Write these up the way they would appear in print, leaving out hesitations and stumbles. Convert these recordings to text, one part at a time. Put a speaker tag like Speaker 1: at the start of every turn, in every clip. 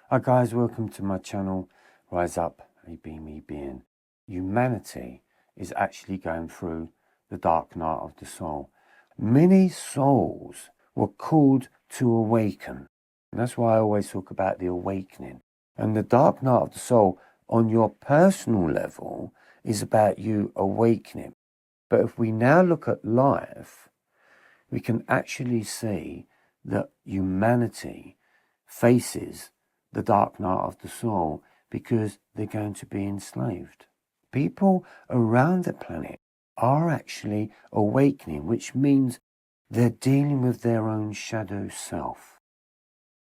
Speaker 1: Hi guys, welcome to my channel, Rise Up, a Be Me Being. Humanity is actually going through the dark night of the soul. Many souls were called to awaken. And that's why I always talk about the awakening. And the dark night of the soul on your personal level is about you awakening. But if we now look at life, we can actually see that humanity faces the dark night of the soul because they're going to be enslaved. People around the planet are actually awakening, which means they're dealing with their own shadow self.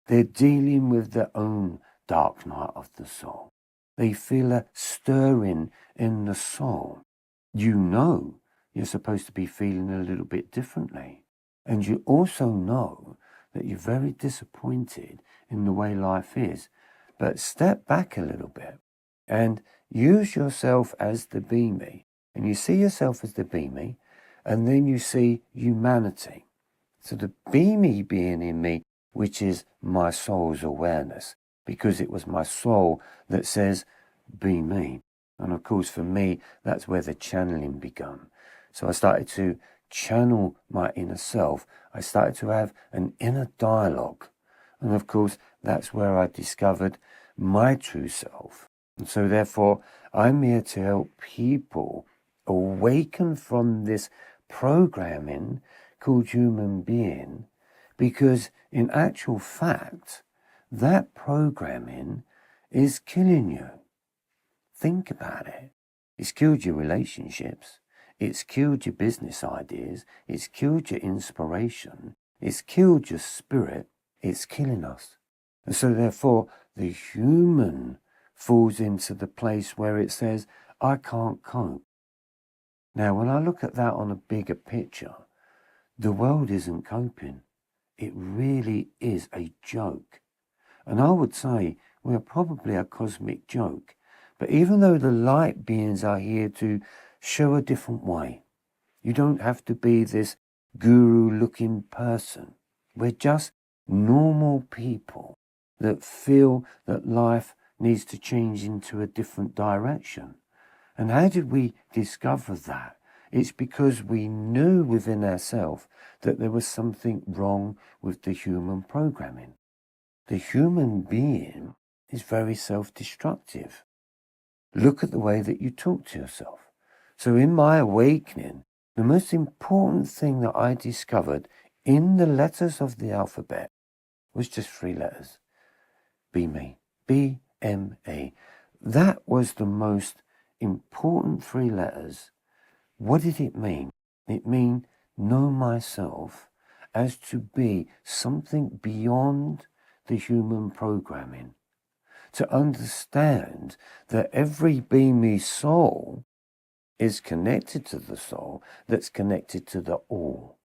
Speaker 1: They're dealing with their own dark night of the soul. They feel a stirring in the soul. You know you're supposed to be feeling a little bit differently. And you also know that you're very disappointed in the way life is. But step back a little bit and use yourself as the Be Me. And you see yourself as the Be Me, and then you see humanity. So the Be Me being in me, which is my soul's awareness, because it was my soul that says, be me. And of course, for me, that's where the channeling began. So I started to channel my inner self. I started to have an inner dialogue. And of course, that's where I discovered my true self. And so therefore, I'm here to help people awaken from this programming called human being, because in actual fact, that programming is killing you. Think about it. It's killed your relationships. It's killed your business ideas. It's killed your inspiration. It's killed your spirit. It's killing us. And so therefore, the human falls into the place where it says, I can't cope. Now, when I look at that on a bigger picture, the world isn't coping. It really is a joke. And I would say we're probably a cosmic joke. But even though the light beings are here to show a different way, you don't have to be this guru-looking person. We're just normal people that feel that life needs to change into a different direction. And how did we discover that? It's because we knew within ourselves that there was something wrong with the human programming. The human being is very self-destructive. Look at the way that you talk to yourself. So in my awakening, the most important thing that I discovered in the letters of the alphabet was just 3 letters. Be me. B-M-A. That was the most important 3 letters. What did it mean? It mean know myself as to be something beyond the human programming. To understand that every Be Me soul is connected to the soul that's connected to the all.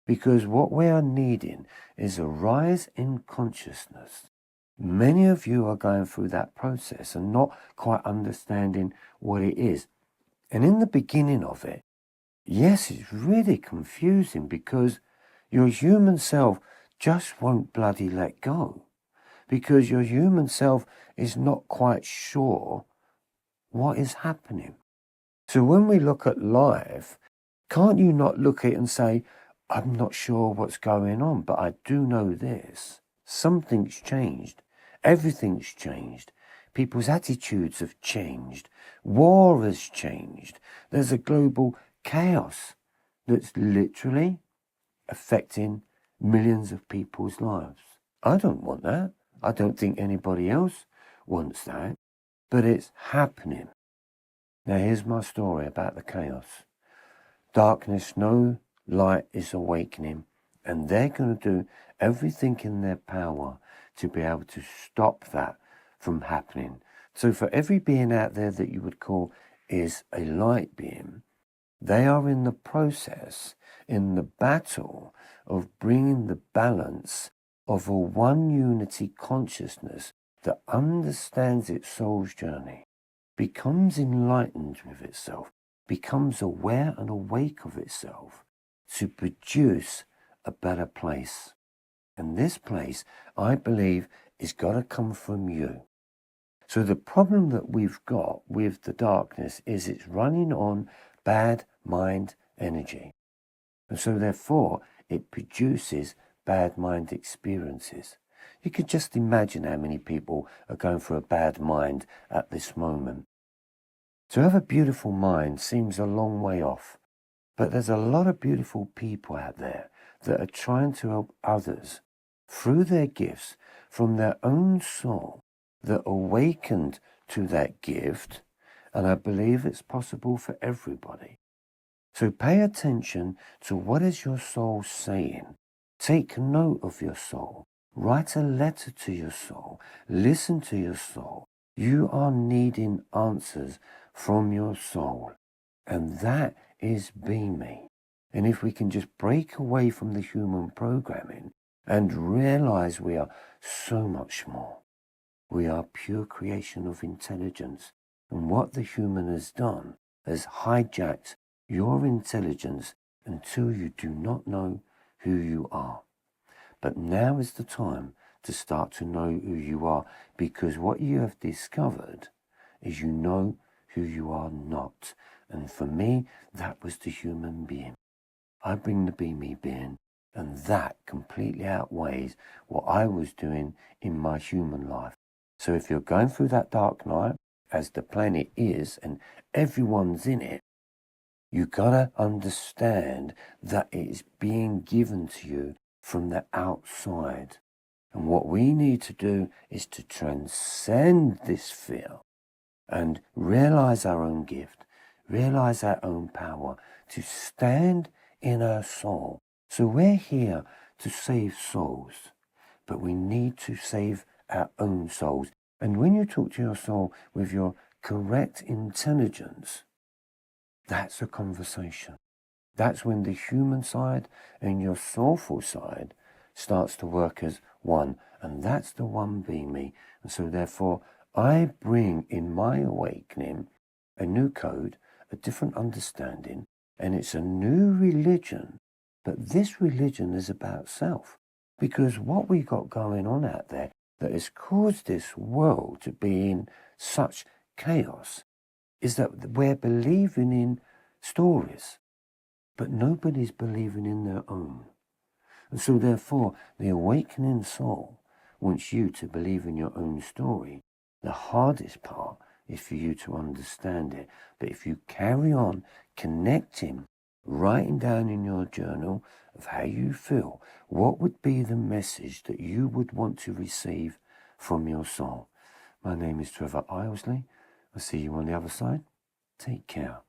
Speaker 1: Because what we are needing is a rise in consciousness. Many of you are going through that process and not quite understanding what it is. And in the beginning of it, yes, it's really confusing because your human self just won't bloody let go. Because your human self is not quite sure what is happening. So when we look at life, can't you not look at it and say, I'm not sure what's going on, but I do know this. Something's changed. Everything's changed. People's attitudes have changed. War has changed. There's a global chaos that's literally affecting millions of people's lives. I don't want that. I don't think anybody else wants that, but it's happening. Now here's my story about the chaos. Darkness, no light is awakening, and they're going to do everything in their power to be able to stop that from happening. So for every being out there that you would call is a light being, they are in the process, in the battle of bringing the balance of a one unity consciousness that understands its soul's journey, becomes enlightened with itself, becomes aware and awake of itself to produce a better place. And this place, I believe, it's got to come from you. So the problem that we've got with the darkness is it's running on bad mind energy. And so therefore, it produces bad mind experiences. You could just imagine how many people are going through a bad mind at this moment. To have a beautiful mind seems a long way off, but there's a lot of beautiful people out there that are trying to help others through their gifts from their own soul that awakened to that gift, and I believe it's possible for everybody. So pay attention to what is your soul saying. Take note of your soul. Write a letter to your soul. Listen to your soul. You are needing answers from your soul. And that is Be Me. And if we can just break away from the human programming and realize we are so much more. We are pure creation of intelligence. And what the human has done has hijacked your intelligence until you do not know who you are. But now is the time to start to know who you are, because what you have discovered is you know who you are not. And for me, that was the human being. I bring the Be Me being, and that completely outweighs what I was doing in my human life. So if you're going through that dark night, as the planet is, and everyone's in it, you gotta understand that it is being given to you from the outside. And what we need to do is to transcend this fear and realize our own gift, realize our own power, to stand in our soul. So we're here to save souls, but we need to save our own souls. And when you talk to your soul with your correct intelligence, that's a conversation. That's when the human side and your soulful side starts to work as one. And that's the one Be Me. And so therefore, I bring in my awakening a new code, a different understanding, and it's a new religion. But this religion is about self. Because what we got going on out there that has caused this world to be in such chaos is that we're believing in stories, but nobody's believing in their own. And so therefore, the awakening soul wants you to believe in your own story. The hardest part is for you to understand it. But if you carry on connecting, writing down in your journal of how you feel, what would be the message that you would want to receive from your soul? My name is Trevor Ilesley. I'll see you on the other side. Take care.